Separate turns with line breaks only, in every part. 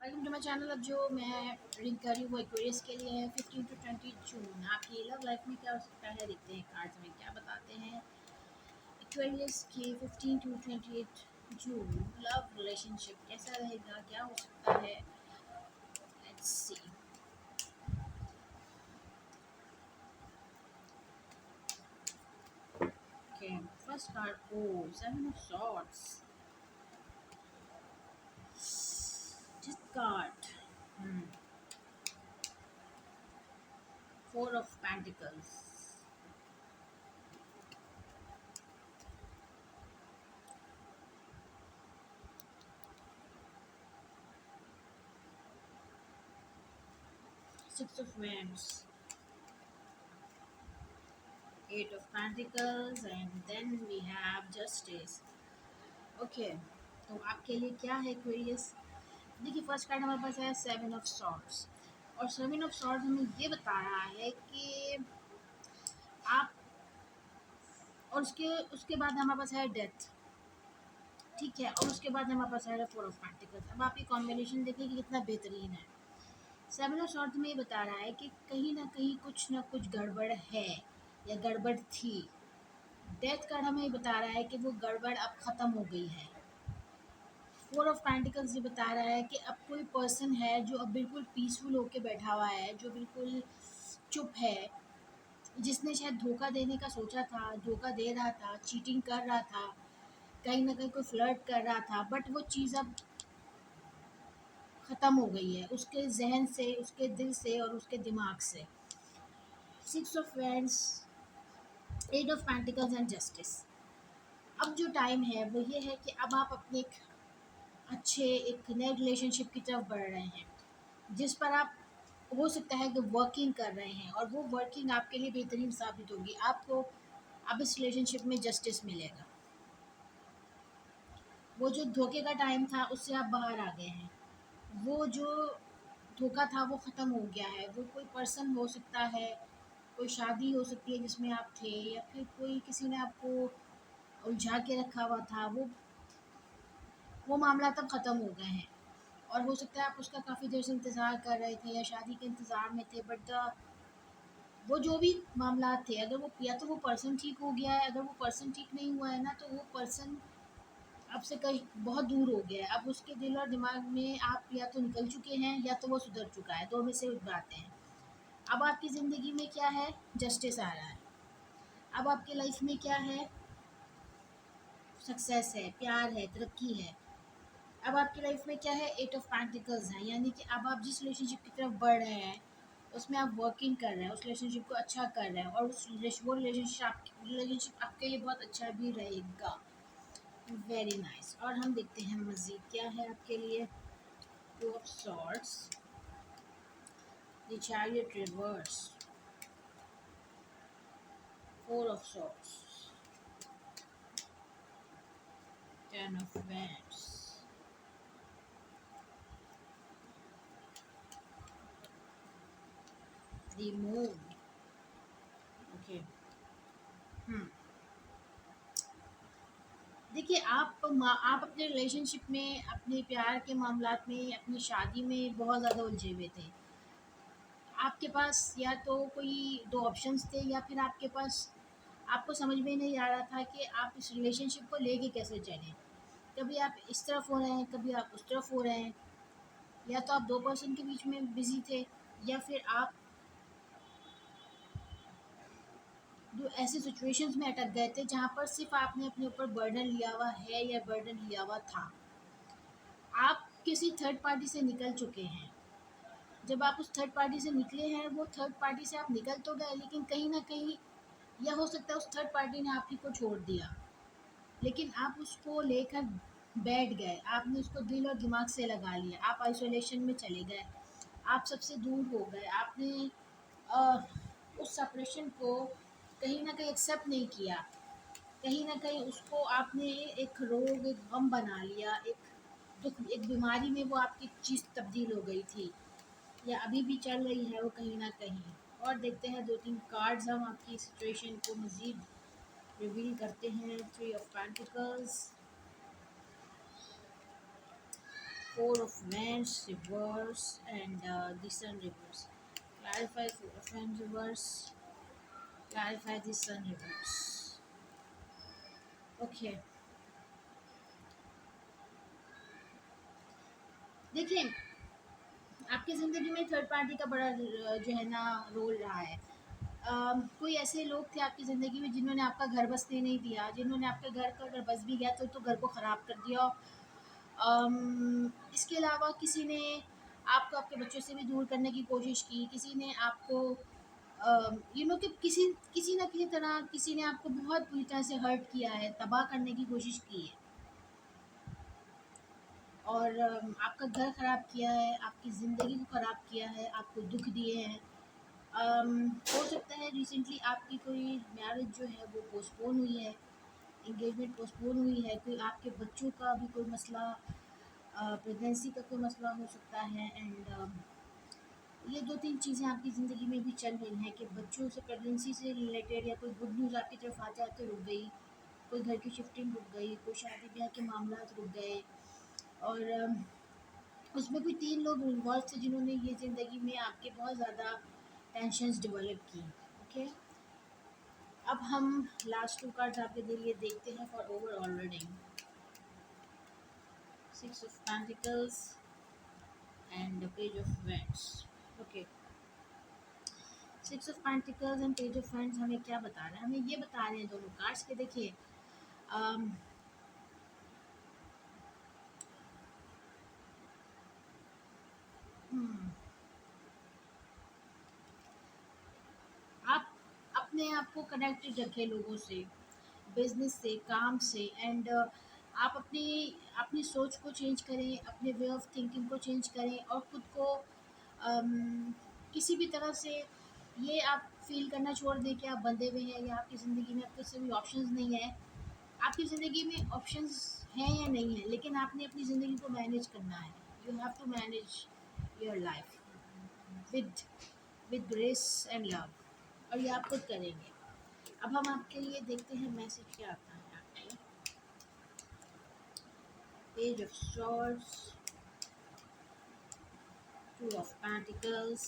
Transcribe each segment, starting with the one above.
Welcome to my channel. अब जो मैं रीड कर रही हूँ वो एक्वेरियस के लिए है। 15 टू 20 जून आपकी लव लाइफ में क्या हो सकता है, देखते हैं कार्ड्स में क्या बताते हैं। एक्वेरियस की 15 टू 28 जून लव रिलेशनशिप कैसा रहेगा, क्या हो सकता है। Let's see. Okay, first card, oh seven of swords, this card, four of pentacles, six of wands, eight of pentacles, and then we have justice. Okay, तो आपके लिए क्या है क्वेरियस। देखिए, फर्स्ट कार्ड हमारे पास है सेवन ऑफ सॉर्ड्स, और seven of swords हमें ये बता रहा है कि आप, और उसके उसके बाद हमारे पास है डेथ। ठीक है, और उसके बाद हमारे पास है फोर ऑफ पेंटिकल्स। अब आप ये कॉम्बिनेशन देखिए कि कितना बेहतरीन है। सेवन ऑफ सॉर्ड्स में ये बता रहा है कि कहीं ना कुछ गड़बड़ है या गड़बड़ थी। डेथ कार्ड हमें ये बता रहा है कि वो गड़बड़ अब ख़त्म हो गई है। फोर ऑफ पेंटिकल्स ये बता रहा है कि अब कोई पर्सन है जो अब बिल्कुल पीसफुल होके बैठा हुआ है, जो बिल्कुल चुप है, जिसने शायद धोखा देने का सोचा था, धोखा दे रहा था, चीटिंग कर रहा था, कहीं ना कहीं कोई फ्लर्ट कर रहा था, बट वो चीज़ अब ख़त्म हो गई है उसके जहन से, उसके दिल से और उसके दिमाग से। Six of wands, eight of pentacles and justice. अब जो टाइम है वो ये है कि अब आप अपने एक नए रिलेशनशिप की तरफ बढ़ रहे हैं, जिस पर आप हो सकता है कि वर्किंग कर रहे हैं, और वो वर्किंग आपके लिए बेहतरीन साबित होगी। आपको अब इस रिलेशनशिप में जस्टिस मिलेगा। वो जो धोखे का टाइम था उससे आप बाहर आ गए हैं। वो जो धोखा था वो ख़त्म हो गया है। वो कोई पर्सन हो सकता है, कोई शादी हो सकती है जिसमें आप थे, या फिर कोई किसी ने आपको उलझा के रखा हुआ था। वो मामला तब ख़त्म हो गए हैं, और हो सकता है आप उसका काफ़ी देर से इंतज़ार कर रहे थे या शादी के इंतज़ार में थे, बट वो जो भी मामला थे, अगर वो, या तो वो पर्सन ठीक हो गया है, अगर वो पर्सन ठीक नहीं हुआ है ना, तो वो पर्सन आपसे कहीं बहुत दूर हो गया है। अब उसके दिल और दिमाग में आप या तो निकल चुके हैं या तो वो सुधर चुका है, दो में से एक बात है। अब आपकी ज़िंदगी में क्या है, जस्टिस आ रहा है। अब आपकी लाइफ में क्या है, सक्सेस है, प्यार है, तरक्की है। अब आपकी लाइफ में क्या है, एट ऑफ पेंटिकल्स है, यानी कि अब आप जिस रिलेशनशिप की तरफ बढ़ रहे हैं उसमें आप वर्किंग कर रहे हैं, उस रिलेशनशिप को अच्छा कर रहे हैं, और वो रिलेशनशिप आपके लिए बहुत अच्छा भी रहेगा। Very nice. और हम देखते हैं मज़ीद क्या है आपके लिए। Two of swords, the chariot reverse, four of swords, ten of wands, the moon. Okay, देखिए, आप अपने रिलेशनशिप में, अपने प्यार के मामलात में, अपनी शादी में बहुत ज़्यादा उलझे हुए थे। आपके पास या तो कोई दो ऑप्शंस थे, या फिर आपके पास, आपको समझ में नहीं आ रहा था कि आप इस रिलेशनशिप को लेके कैसे चलें। कभी आप इस तरफ हो रहे हैं, कभी आप उस तरफ हो रहे हैं, या तो आप दो पर्सन के बीच में बिजी थे, या फिर आप जो ऐसे सिचुएशंस में अटक गए थे जहाँ पर सिर्फ आपने अपने ऊपर बर्डन लिया हुआ है या बर्डन लिया हुआ था। आप किसी थर्ड पार्टी से निकल चुके हैं। जब आप उस थर्ड पार्टी से निकले हैं, वो थर्ड पार्टी से आप निकल तो गए, लेकिन कहीं न कहीं, या हो सकता है उस थर्ड पार्टी ने आप ही को छोड़ दिया, लेकिन आप उसको लेकर बैठ गए, आपने उसको दिल और दिमाग से लगा लिया, आप आइसोलेशन में चले गए, आप सबसे दूर हो गए, आपने अ, उस सेपरेशन को कहीं न कहीं एक्सेप्ट नहीं किया, कहीं न कहीं उसको आपने एक रोग, एक गम बना लिया, एक दुःख, एक बीमारी में वो आपकी चीज़ तब्दील हो गई थी, या अभी भी चल रही है वो कहीं न कहीं। और देखते हैं 2-3 कार्ड्स, हम आपकी सिचुएशन को मज़ीद रिवील करते हैं। Three of pentacles, Four of Wands reverse and the Sun reverse. Clarify Four of Wands reverse. Clarify the Sun reverse. Okay. देखिए, आपकी ज़िंदगी में थर्ड पार्टी का बड़ा जो है ना रोल रहा है। कोई ऐसे लोग थे आपकी ज़िंदगी में जिन्होंने आपका घर बसने नहीं दिया, जिन्होंने आपके घर का अगर बस भी गया तो घर को ख़राब कर दिया। इसके अलावा किसी ने आपको आपके बच्चों से भी दूर करने की कोशिश की, किसी ने आपको कि किसी किसी न किसी तरह किसी ने आपको बहुत बुरी तरह से हर्ट किया है, तबाह करने की कोशिश की है और आपका घर ख़राब किया है, आपकी ज़िंदगी को ख़राब किया है, आपको दुःख दिए हैं। हो सकता है रिसेंटली आपकी कोई मैरिज जो है वो पोस्टपोन हुई है, एंगेजमेंट पोस्टपोन हुई है, कोई आपके बच्चों का भी कोई मसला, प्रेगनेंसी का कोई मसला हो सकता है एंड ये 2-3 चीज़ें आपकी ज़िंदगी में भी चल रही हैं कि बच्चों से प्रेगनेंसी से रिलेटेड या कोई गुड न्यूज़ आपकी तरफ आते-आते रुक गई, कोई घर की शिफ्टिंग रुक गई, कोई शादी-ब्याह के मामलात रुक गए और उसमें कोई 3 लोग इन्वॉल्व थे जिन्होंने ये ज़िंदगी में आपके बहुत ज़्यादा टेंशन्स डेवलप की। ओके? अब हम लास्ट 2 कार्ड्स आपके लिए देखते हैं for overall reading. 6 of pentacles and page of wands। Okay, 6 of pentacles and page of wands हमें क्या बता रहे हैं? हमें ये बता रहे हैं दोनों कार्ड्स के देखिए अम, हम्म, आप अपने आप को कनेक्टेड रखें लोगों से, बिजनेस से, काम से एंड आप अपनी अपनी सोच को चेंज करें, अपने वे ऑफ थिंकिंग को चेंज करें और खुद को अम, किसी भी तरह से ये आप फील करना छोड़ दें कि आप बंधे हुए हैं या आपकी ज़िंदगी में आपके कोई ऑप्शंस नहीं है। आपकी ज़िंदगी में ऑप्शंस हैं या नहीं है, लेकिन आपने अपनी ज़िंदगी को मैनेज करना है। You have to manage your life with with grace and love और ये आप खुद करेंगे। अब हम आपके लिए देखते हैं मैसेज क्या आता है आपके लिए। Page of swords, two of pentacles,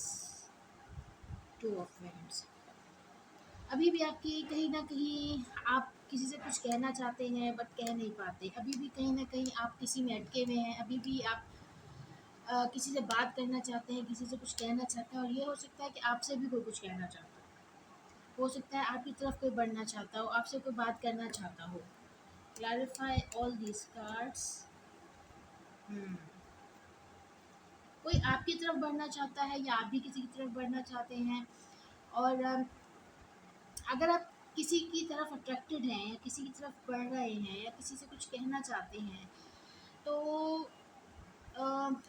two of wands। अभी भी आपकी कहीं न कहीं आप किसी से कुछ कहना चाहते हैं बट कह नहीं पाते। अभी भी कहीं न कहीं आप किसी में अटके हुए हैं। अभी भी आप किसी से बात करना चाहते हैं, किसी से कुछ कहना चाहते हैं और ये हो सकता है कि आपसे भी कोई कुछ कहना चाहता हो। हो सकता है आपकी तरफ कोई बढ़ना चाहता हो, आपसे कोई बात करना चाहता हो। Clarify all these cards. हुँ। कोई आपकी तरफ बढ़ना चाहता है या आप भी किसी की तरफ बढ़ना चाहते हैं और अगर आप किसी की तरफ अट्रैक्टेड हैं या किसी की तरफ बढ़ रहे हैं या किसी से कुछ कहना चाहते हैं तो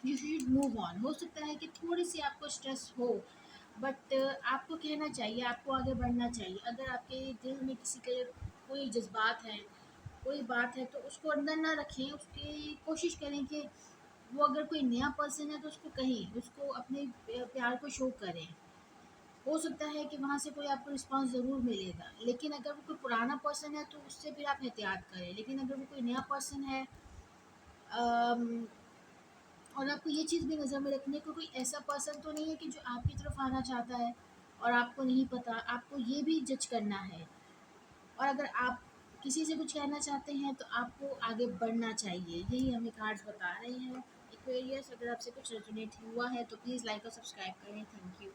यू शुड मूव ऑन। हो सकता है कि थोड़ी सी आपको स्ट्रेस हो बट आपको कहना चाहिए, आपको आगे बढ़ना चाहिए। अगर आपके दिल में किसी के कोई जज्बात हैं, कोई बात है तो उसको अंदर ना रखें, उसकी कोशिश करें कि वो अगर कोई नया पर्सन है तो उसको कहें, उसको अपने प्यार को शो करें। हो सकता है कि वहाँ से कोई आपको रिस्पॉन्स ज़रूर मिलेगा, लेकिन अगर वो कोई पुराना पर्सन है तो उससे फिर आप एहतियात करें। लेकिन अगर वो कोई नया पर्सन है अम, और आपको ये चीज़ भी नज़र में रखनी है कि कोई ऐसा पर्सन तो नहीं है कि जो आपकी तरफ आना चाहता है और आपको नहीं पता, आपको ये भी जज करना है। और अगर आप किसी से कुछ कहना चाहते हैं तो आपको आगे बढ़ना चाहिए, यही हमें कार्ड्स बता रहे हैं। एक्वेरियस, अगर आपसे कुछ रेजोनेट हुआ है तो प्लीज़ लाइक और सब्सक्राइब करें। Thank you.